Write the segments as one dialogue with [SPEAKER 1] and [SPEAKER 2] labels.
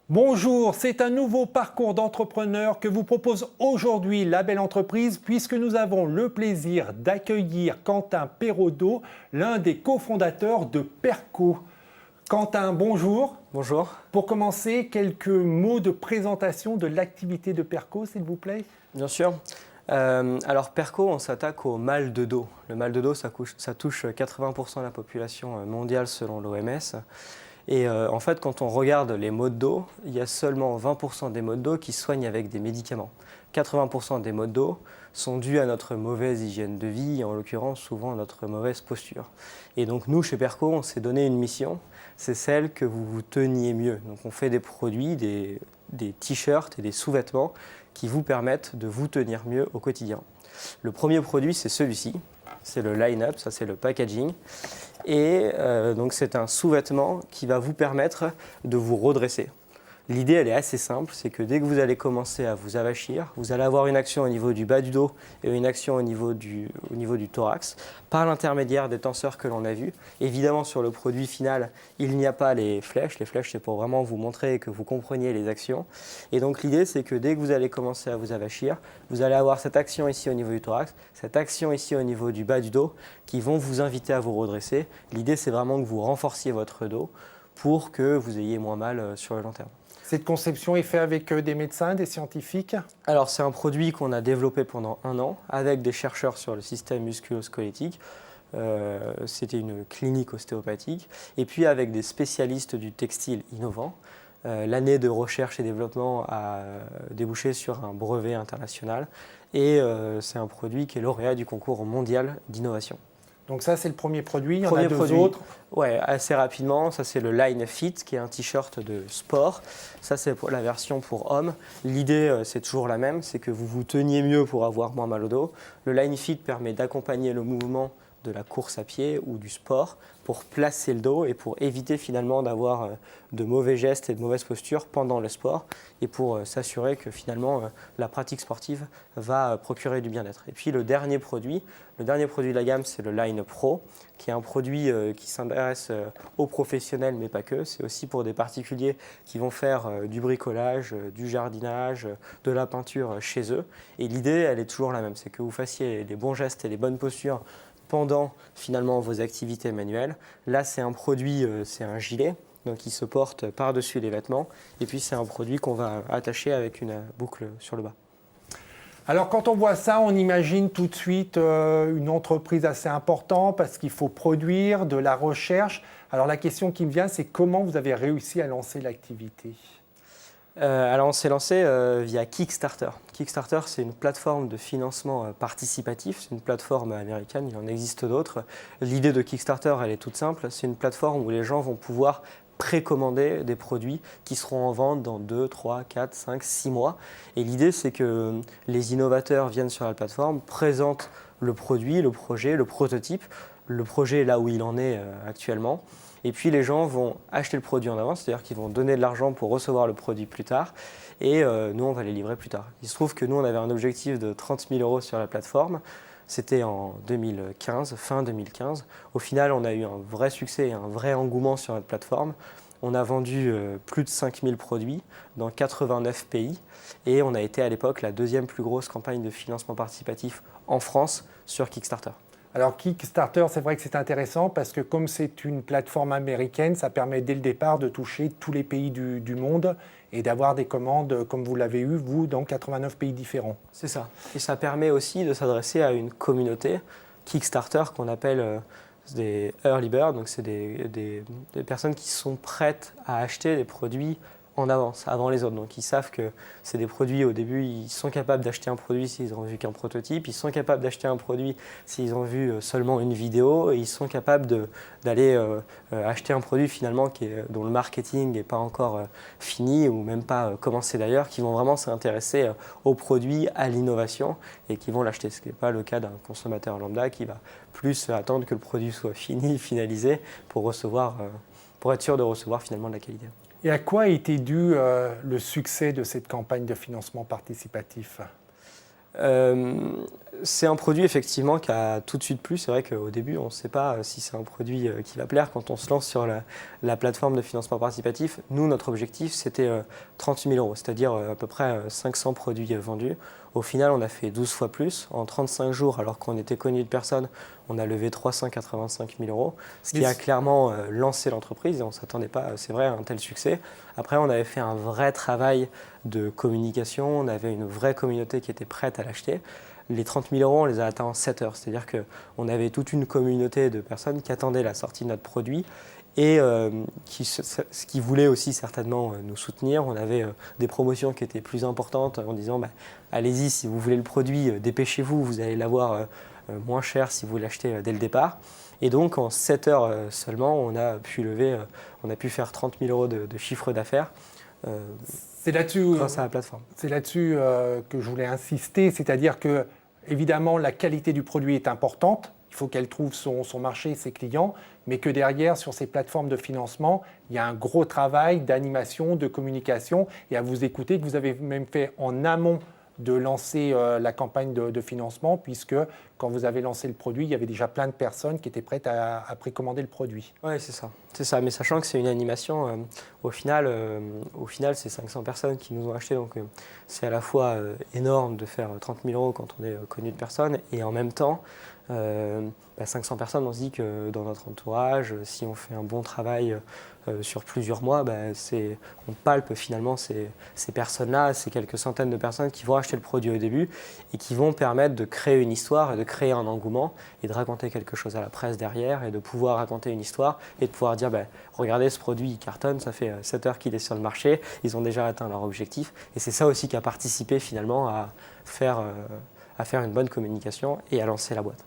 [SPEAKER 1] Bonjour, c'est un nouveau parcours d'entrepreneur que vous propose aujourd'hui La Belle Entreprise puisque nous avons le plaisir d'accueillir Quentin Perraudot, l'un des cofondateurs de Perco. Quentin, bonjour.
[SPEAKER 2] Bonjour.
[SPEAKER 1] Pour commencer, quelques mots de présentation de l'activité de Perco, s'il vous plaît.
[SPEAKER 2] Bien sûr. Alors Perco, on s'attaque au mal de dos. Le mal de dos, ça touche 80% de la population mondiale selon l'OMS. Et en fait, quand on regarde les maux de dos, il y a seulement 20% des maux de dos qui se soignent avec des médicaments. 80% des maux de dos sont dus à notre mauvaise hygiène de vie, en l'occurrence souvent à notre mauvaise posture. Et donc nous, chez Perco, on s'est donné une mission, c'est celle que vous vous teniez mieux. Donc on fait des produits, des t-shirts et des sous-vêtements qui vous permettent de vous tenir mieux au quotidien. Le premier produit, c'est celui-ci, c'est le line-up, ça c'est le packaging. Et donc c'est un sous-vêtement qui va vous permettre de vous redresser. L'idée, elle est assez simple, c'est que dès que vous allez commencer à vous avachir, vous allez avoir une action au niveau du bas du dos et une action au niveau du thorax, par l'intermédiaire des tenseurs que l'on a vus. Évidemment, sur le produit final, il n'y a pas les flèches. Les flèches, c'est pour vraiment vous montrer que vous compreniez les actions. Et donc l'idée, c'est que dès que vous allez commencer à vous avachir, vous allez avoir cette action ici au niveau du thorax, cette action ici au niveau du bas du dos, qui vont vous inviter à vous redresser. L'idée, c'est vraiment que vous renforciez votre dos pour que vous ayez moins mal sur le long terme.
[SPEAKER 1] Cette conception est faite avec des médecins, des scientifiques?
[SPEAKER 2] Alors c'est un produit qu'on a développé pendant 1 an avec des chercheurs sur le système musculo-squelettique. C'était une clinique ostéopathique. Et puis avec des spécialistes du textile innovant. L'année de recherche et développement a débouché sur un brevet international. Et c'est un produit qui est lauréat du concours mondial d'innovation.
[SPEAKER 1] Donc ça, c'est le premier produit, il y en a deux autres.
[SPEAKER 2] Oui, assez rapidement. Ça, c'est le Line Fit, qui est un t-shirt de sport. Ça, c'est la version pour hommes. L'idée, c'est toujours la même, c'est que vous vous teniez mieux pour avoir moins mal au dos. Le Line Fit permet d'accompagner le mouvement de la course à pied ou du sport pour placer le dos et pour éviter finalement d'avoir de mauvais gestes et de mauvaise posture pendant le sport et pour s'assurer que finalement la pratique sportive va procurer du bien-être. Et puis le dernier produit de la gamme, c'est le Line Pro, qui est un produit qui s'intéresse aux professionnels mais pas que. C'est aussi pour des particuliers qui vont faire du bricolage, du jardinage, de la peinture chez eux. Et l'idée, elle est toujours la même, c'est que vous fassiez les bons gestes et les bonnes postures pendant finalement vos activités manuelles. Là, c'est un produit, c'est un gilet, donc il se porte par-dessus les vêtements. Et puis, c'est un produit qu'on va attacher avec une boucle sur le bas.
[SPEAKER 1] Alors quand on voit ça, on imagine tout de suite une entreprise assez importante parce qu'il faut produire, de la recherche. Alors la question qui me vient, c'est comment vous avez réussi à lancer l'activité ?
[SPEAKER 2] Alors on s'est lancé via Kickstarter. Kickstarter, c'est une plateforme de financement participatif, c'est une plateforme américaine, il en existe d'autres. L'idée de Kickstarter, elle est toute simple, c'est une plateforme où les gens vont pouvoir précommander des produits qui seront en vente dans 2, 3, 4, 5, 6 mois. Et l'idée, c'est que les innovateurs viennent sur la plateforme, présentent le produit, le projet, le prototype, le projet là où il en est actuellement. Et puis les gens vont acheter le produit en avance, c'est-à-dire qu'ils vont donner de l'argent pour recevoir le produit plus tard. Et nous, on va les livrer plus tard. Il se trouve que nous, on avait un objectif de 30 000 € sur la plateforme. C'était en 2015, fin 2015. Au final, on a eu un vrai succès et un vrai engouement sur notre plateforme. On a vendu plus de 5000 produits dans 89 pays. Et on a été à l'époque la deuxième plus grosse campagne de financement participatif en France sur Kickstarter.
[SPEAKER 1] Alors Kickstarter, c'est vrai que c'est intéressant parce que comme c'est une plateforme américaine, ça permet dès le départ de toucher tous les pays du monde et d'avoir des commandes comme vous l'avez eu, vous, dans 89 pays différents.
[SPEAKER 2] C'est ça. Et ça permet aussi de s'adresser à une communauté Kickstarter qu'on appelle des early birds. Donc c'est des personnes qui sont prêtes à acheter des produits en avance, avant les autres. Donc ils savent que c'est des produits, au début, ils sont capables d'acheter un produit s'ils ont vu qu'un prototype, ils sont capables d'acheter un produit s'ils ont vu seulement une vidéo, et ils sont capables d'aller acheter un produit finalement dont le marketing n'est pas encore fini, ou même pas commencé d'ailleurs, qui vont vraiment s'intéresser au produit, à l'innovation, et qui vont l'acheter. Ce qui n'est pas le cas d'un consommateur lambda qui va plus attendre que le produit soit fini, finalisé, pour être sûr de recevoir finalement de la qualité.
[SPEAKER 1] Et à quoi a été dû le succès de cette campagne de financement participatif ?
[SPEAKER 2] C'est un produit effectivement qui a tout de suite plu. C'est vrai qu'au début, on ne sait pas si c'est un produit qui va plaire quand on se lance sur la plateforme de financement participatif. Nous, notre objectif, c'était 30 000 euros, c'est-à-dire à peu près 500 produits vendus. Au final, on a fait 12 fois plus. En 35 jours, alors qu'on était connu de personne, on a levé 385 000 euros, ce qui a clairement lancé l'entreprise. Et on ne s'attendait pas, c'est vrai, à un tel succès. Après, on avait fait un vrai travail de communication. On avait une vraie communauté qui était prête à l'acheter. Les 30 000 euros, on les a atteints en 7 heures. C'est-à-dire qu'on avait toute une communauté de personnes qui attendaient la sortie de notre produit et qui voulaient aussi certainement nous soutenir. On avait des promotions qui étaient plus importantes en disant allez-y, si vous voulez le produit, dépêchez-vous, vous allez l'avoir moins cher si vous l'achetez dès le départ. Et donc en 7 heures seulement, on a pu faire 30 000 euros de chiffre d'affaires.
[SPEAKER 1] C'est là-dessus,
[SPEAKER 2] grâce à la plateforme.
[SPEAKER 1] C'est là-dessus que je voulais insister, c'est-à-dire que évidemment la qualité du produit est importante, il faut qu'elle trouve son marché, ses clients, mais que derrière, sur ces plateformes de financement, il y a un gros travail d'animation, de communication, et à vous écouter, que vous avez même fait en amont de lancer la campagne de financement, puisque quand vous avez lancé le produit, il y avait déjà plein de personnes qui étaient prêtes à précommander le produit.
[SPEAKER 2] Oui, c'est ça. C'est ça. Mais sachant que c'est une animation, au final, c'est 500 personnes qui nous ont acheté. Donc, c'est à la fois énorme de faire 30 000 euros quand on est connu de personne. Et en même temps, 500 personnes, on se dit que dans notre entourage, si on fait un bon travail sur plusieurs mois, on palpe finalement ces personnes-là, ces quelques centaines de personnes qui vont acheter le produit au début et qui vont permettre de créer une histoire et de créer un engouement et de raconter quelque chose à la presse derrière et de pouvoir raconter une histoire et de pouvoir dire regardez, ce produit il cartonne, ça fait 7 heures qu'il est sur le marché, ils ont déjà atteint leur objectif. Et c'est ça aussi qui a participé finalement à faire une bonne communication et à lancer la boîte.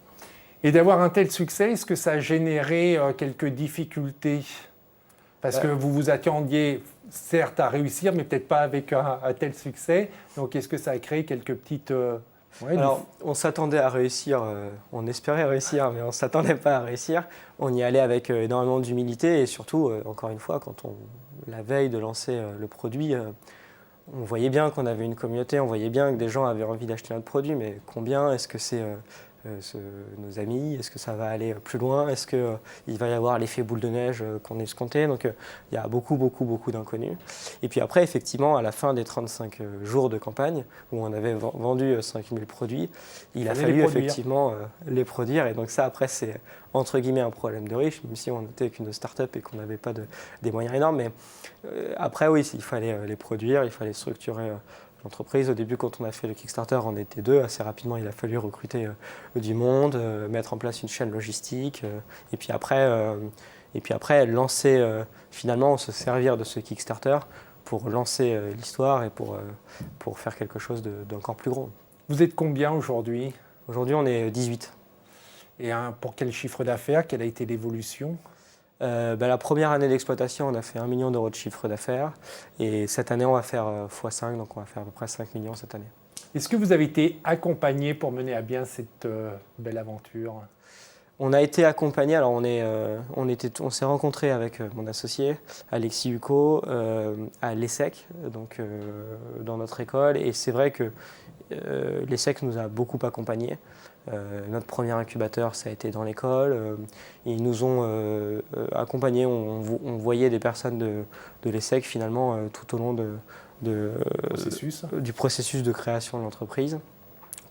[SPEAKER 1] Et d'avoir un tel succès, est-ce que ça a généré quelques difficultés ? Parce que vous vous attendiez certes à réussir, mais peut-être pas avec un tel succès. Donc est-ce que ça a créé quelques petites...
[SPEAKER 2] Alors, on s'attendait à réussir, on espérait réussir, mais on ne s'attendait pas à réussir. On y allait avec énormément d'humilité et surtout, encore une fois, la veille de lancer le produit, on voyait bien qu'on avait une communauté, on voyait bien que des gens avaient envie d'acheter notre produit, mais combien est-ce que c'est nos amis? Est-ce que ça va aller plus loin? Est-ce qu'il va y avoir l'effet boule de neige qu'on escomptait? Donc il y a beaucoup d'inconnus. Et puis après, effectivement, à la fin des 35 jours de campagne, où on avait vendu 5000 produits, il a fallu effectivement les produire. Et donc ça, après, c'est entre guillemets un problème de riche, même si on n'était qu'une start-up et qu'on n'avait pas des moyens énormes. Mais après, oui, il fallait les produire, il fallait structurer l'entreprise. Au début, quand on a fait le Kickstarter, on était 2. Assez rapidement, il a fallu recruter du monde, mettre en place une chaîne logistique. Et puis après lancer, finalement, se servir de ce Kickstarter pour lancer l'histoire et pour faire quelque chose d'encore plus gros.
[SPEAKER 1] Vous êtes combien aujourd'hui ?
[SPEAKER 2] Aujourd'hui, on est 18.
[SPEAKER 1] Et pour quel chiffre d'affaires? Quelle a été l'évolution?
[SPEAKER 2] La première année d'exploitation, on a fait 1 million d'euros de chiffre d'affaires. Et cette année, on va faire x5, donc on va faire à peu près 5 millions cette année.
[SPEAKER 1] Est-ce que vous avez été accompagné pour mener à bien cette belle aventure?
[SPEAKER 2] On a été accompagné, alors on s'est rencontré avec mon associé, Alexis Hucot, à l'ESSEC, donc dans notre école. Et c'est vrai que l'ESSEC nous a beaucoup accompagnés. Notre premier incubateur, ça a été dans l'école. Ils nous ont accompagnés. On voyait des personnes de l'ESSEC finalement tout au long du processus de création de l'entreprise.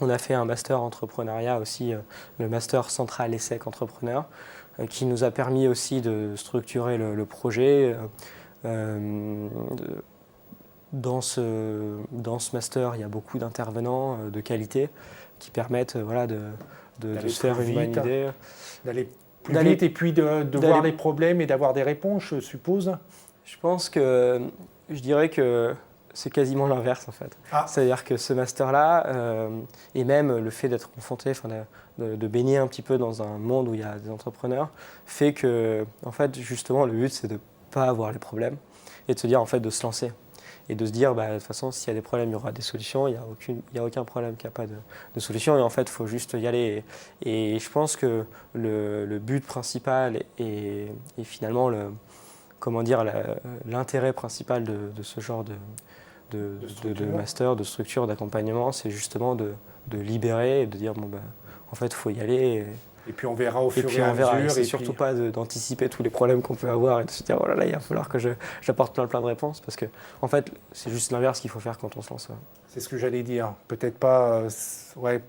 [SPEAKER 2] On a fait un master entrepreneuriat aussi, le master central ESSEC entrepreneur, qui nous a permis aussi de structurer le projet. Dans ce master, il y a beaucoup d'intervenants de qualité qui permettent de se faire une bonne idée.
[SPEAKER 1] D'aller plus vite et puis de voir les problèmes et d'avoir des réponses, je suppose.
[SPEAKER 2] Je dirais que c'est quasiment l'inverse en fait. C'est-à-dire que ce master-là, et même le fait d'être confronté, de baigner un petit peu dans un monde où il y a des entrepreneurs, fait que en fait, justement, le but c'est de ne pas avoir les problèmes et de se dire en fait de se lancer. Et de se dire, de toute façon, s'il y a des problèmes, il y aura des solutions. Il n'y a aucun problème qui n'a pas de solution. Et en fait, il faut juste y aller. Et je pense que le but principal et finalement l'intérêt principal de ce genre master, de structure, d'accompagnement, c'est justement de libérer et de dire bon, en fait, il faut y aller.
[SPEAKER 1] Et puis on verra au fur et à mesure.
[SPEAKER 2] C'est surtout pas d'anticiper tous les problèmes qu'on peut avoir et de se dire oh là là, il va falloir que j'apporte plein de réponses parce que en fait, c'est juste l'inverse qu'il faut faire quand on se lance.
[SPEAKER 1] C'est ce que j'allais dire. Peut-être pas,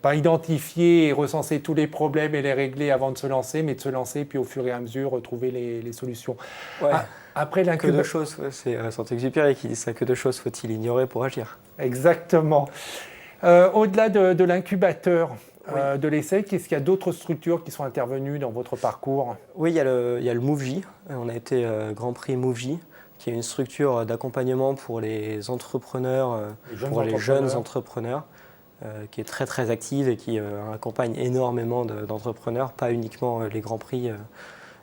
[SPEAKER 1] pas identifier et recenser tous les problèmes et les régler avant de se lancer, mais de se lancer puis au fur et à mesure retrouver les solutions.
[SPEAKER 2] Ouais.
[SPEAKER 1] Après
[SPEAKER 2] que deux choses, c'est Saint-Exupéry qui dit ça, que deux choses faut-il ignorer pour agir.
[SPEAKER 1] Exactement. Au-delà de l'incubateur,
[SPEAKER 2] oui.
[SPEAKER 1] de l'essai, qu'est-ce qu'il y a d'autres structures qui sont intervenues dans votre parcours?
[SPEAKER 2] Oui, il y a le MoveJ. On a été Grand Prix MoveJ, qui est une structure d'accompagnement pour les entrepreneurs, les jeunes entrepreneurs, qui est très très active et qui accompagne énormément d'entrepreneurs, pas uniquement les Grands Prix,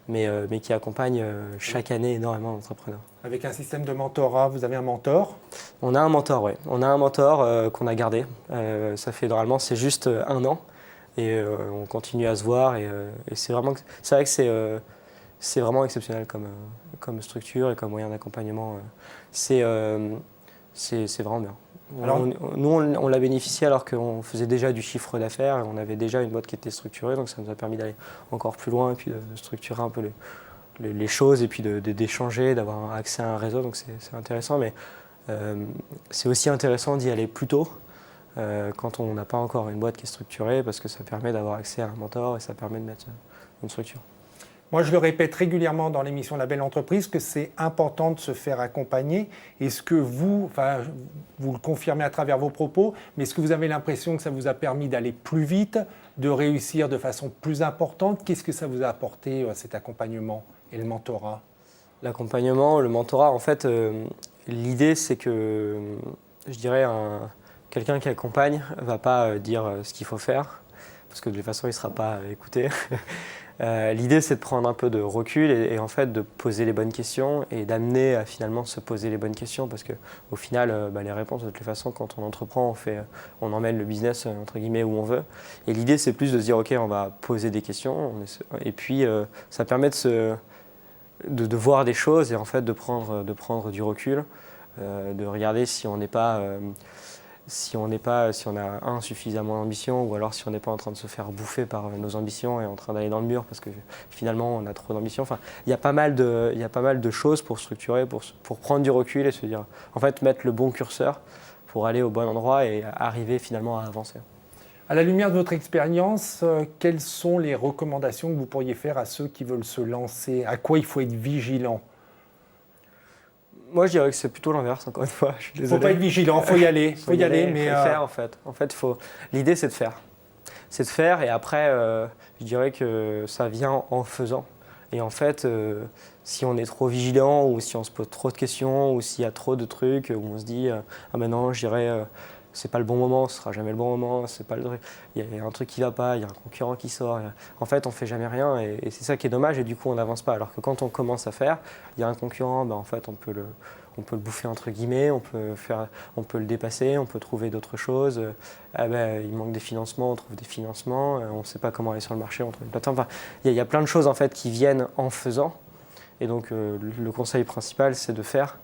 [SPEAKER 2] mais qui accompagne chaque année énormément d'entrepreneurs.
[SPEAKER 1] Avec un système de mentorat, vous avez un mentor?
[SPEAKER 2] On a un mentor, oui. On a un mentor qu'on a gardé. Ça fait normalement, c'est juste 1 an. Et on continue à se voir et c'est vrai que c'est vraiment exceptionnel comme structure et comme moyen d'accompagnement. C'est vraiment bien. Nous, on l'a bénéficié alors qu'on faisait déjà du chiffre d'affaires et on avait déjà une boîte qui était structurée, donc ça nous a permis d'aller encore plus loin et puis de structurer un peu les choses et puis d'échanger, d'avoir accès à un réseau, donc c'est intéressant. Mais c'est aussi intéressant d'y aller plus tôt. Quand on n'a pas encore une boîte qui est structurée, parce que ça permet d'avoir accès à un mentor et ça permet de mettre une structure.
[SPEAKER 1] Moi, je le répète régulièrement dans l'émission La Belle Entreprise que c'est important de se faire accompagner. Est-ce que vous le confirmez à travers vos propos, mais est-ce que vous avez l'impression que ça vous a permis d'aller plus vite, de réussir de façon plus importante? Qu'est-ce que ça vous a apporté, cet accompagnement et le mentorat?
[SPEAKER 2] L'accompagnement, le mentorat, en fait, l'idée c'est que, je dirais, quelqu'un qui accompagne ne va pas dire ce qu'il faut faire, parce que de toute façon, il ne sera pas écouté. L'idée, c'est de prendre un peu de recul et en fait de poser les bonnes questions et d'amener à finalement se poser les bonnes questions, parce qu'au final, les réponses, de toute façon, quand on entreprend, on emmène le business, entre guillemets, où on veut. Et l'idée, c'est plus de se dire, OK, on va poser des questions, et puis ça permet de voir des choses et en fait de prendre du recul, de regarder si on a suffisamment d'ambition ou alors si on n'est pas en train de se faire bouffer par nos ambitions et en train d'aller dans le mur parce que finalement on a trop d'ambition. Enfin, il y a pas mal de choses pour structurer, pour prendre du recul et se dire, en fait, mettre le bon curseur pour aller au bon endroit et arriver finalement à avancer.
[SPEAKER 1] À la lumière de votre expérience, quelles sont les recommandations que vous pourriez faire à ceux qui veulent se lancer? À quoi il faut être vigilant?
[SPEAKER 2] Moi, je dirais que c'est plutôt l'inverse, encore une fois. Je suis désolé.
[SPEAKER 1] Il ne faut pas être vigilant, il faut y aller.
[SPEAKER 2] Faut y aller, mais faire, en fait. En fait, l'idée, c'est de faire. C'est de faire, et après, je dirais que ça vient en faisant. Et en fait, si on est trop vigilant, ou si on se pose trop de questions, ou s'il y a trop de trucs, où on se dit « Ah ben non, je dirais, c'est pas le bon moment, ce sera jamais le bon moment, c'est pas le truc. Il y a un truc qui va pas, il y a un concurrent qui sort. » En fait, on fait jamais rien, et c'est ça qui est dommage, et du coup, on n'avance pas. Alors que quand on commence à faire, il y a un concurrent, en fait, on peut le bouffer entre guillemets, on peut le dépasser, on peut trouver d'autres choses. Il manque des financements, on trouve des financements. On ne sait pas comment aller sur le marché, on trouve une plateforme. Enfin, il y a plein de choses en fait qui viennent en faisant. Et donc le conseil principal, c'est de faire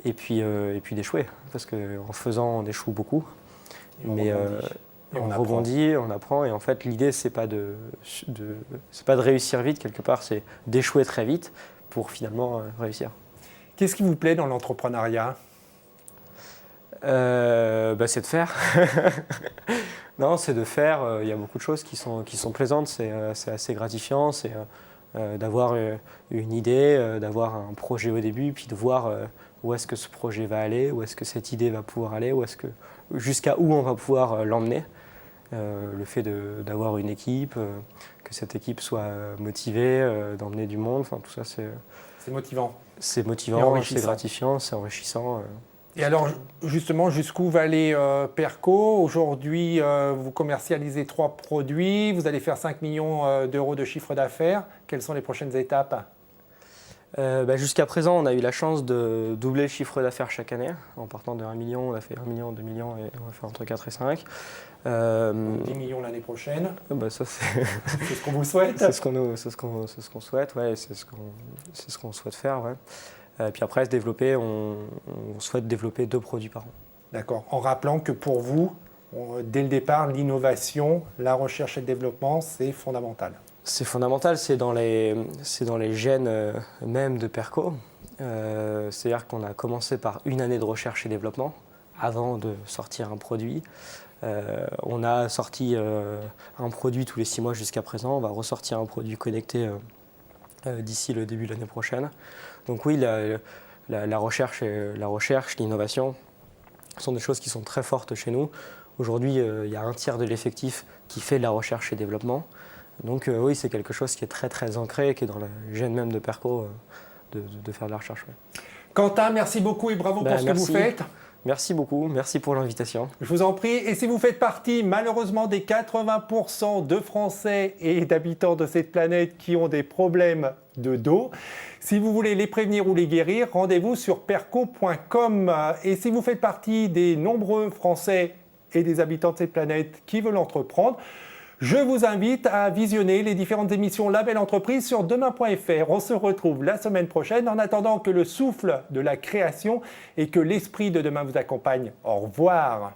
[SPEAKER 2] et puis d'échouer, parce qu'en faisant, on échoue beaucoup. Mais on rebondit, on apprend. Et en fait, l'idée, c'est pas de réussir vite quelque part, c'est d'échouer très vite pour finalement réussir.
[SPEAKER 1] Qu'est-ce qui vous plaît dans l'entrepreneuriat?
[SPEAKER 2] C'est de faire. Non, c'est de faire. Il y a beaucoup de choses qui sont plaisantes. C'est assez gratifiant. C'est d'avoir une idée, d'avoir un projet au début, puis de voir où est-ce que ce projet va aller, où est-ce que cette idée va pouvoir aller, jusqu'à où on va pouvoir l'emmener. Le fait d'avoir une équipe, que cette équipe soit motivée, d'emmener du monde, enfin tout ça
[SPEAKER 1] c'est motivant.
[SPEAKER 2] C'est motivant, c'est gratifiant, c'est enrichissant.
[SPEAKER 1] Et alors, justement, jusqu'où va aller Perco? Aujourd'hui, vous commercialisez 3 produits, vous allez faire 5 millions d'euros de chiffre d'affaires. Quelles sont les prochaines étapes?
[SPEAKER 2] Jusqu'à présent, on a eu la chance de doubler le chiffre d'affaires chaque année. En partant de 1 million, on a fait 1 million, 2 millions et on va faire entre 4 et 5.
[SPEAKER 1] 10 millions l'année prochaine.
[SPEAKER 2] Ça, c'est
[SPEAKER 1] ce qu'on vous souhaite.
[SPEAKER 2] C'est ce qu'on souhaite, ouais, c'est ce qu'on souhaite faire. Ouais. Puis après, se développer, on souhaite développer 2 produits par an.
[SPEAKER 1] D'accord. En rappelant que pour vous, dès le départ, l'innovation, la recherche et le développement, c'est fondamental.
[SPEAKER 2] C'est fondamental, c'est dans les gènes même de Perco. C'est-à-dire qu'on a commencé par une année de recherche et développement avant de sortir un produit. On a sorti un produit tous les 6 mois jusqu'à présent. On va ressortir un produit connecté d'ici le début de l'année prochaine. Donc oui, la recherche, l'innovation sont des choses qui sont très fortes chez nous. Aujourd'hui, il y a un tiers de l'effectif qui fait de la recherche et développement. Donc oui, c'est quelque chose qui est très très ancré, qui est dans le gène même de Perco de faire de la recherche. Ouais.
[SPEAKER 1] Quentin, merci beaucoup et bravo pour ce que vous faites.
[SPEAKER 2] Merci beaucoup, merci pour l'invitation.
[SPEAKER 1] Je vous en prie. Et si vous faites partie malheureusement des 80% de Français et d'habitants de cette planète qui ont des problèmes de dos, si vous voulez les prévenir ou les guérir, rendez-vous sur perco.com. Et si vous faites partie des nombreux Français et des habitants de cette planète qui veulent entreprendre, je vous invite à visionner les différentes émissions La Belle Entreprise sur demain.fr. On se retrouve la semaine prochaine. En attendant que le souffle de la création et que l'esprit de demain vous accompagne. Au revoir.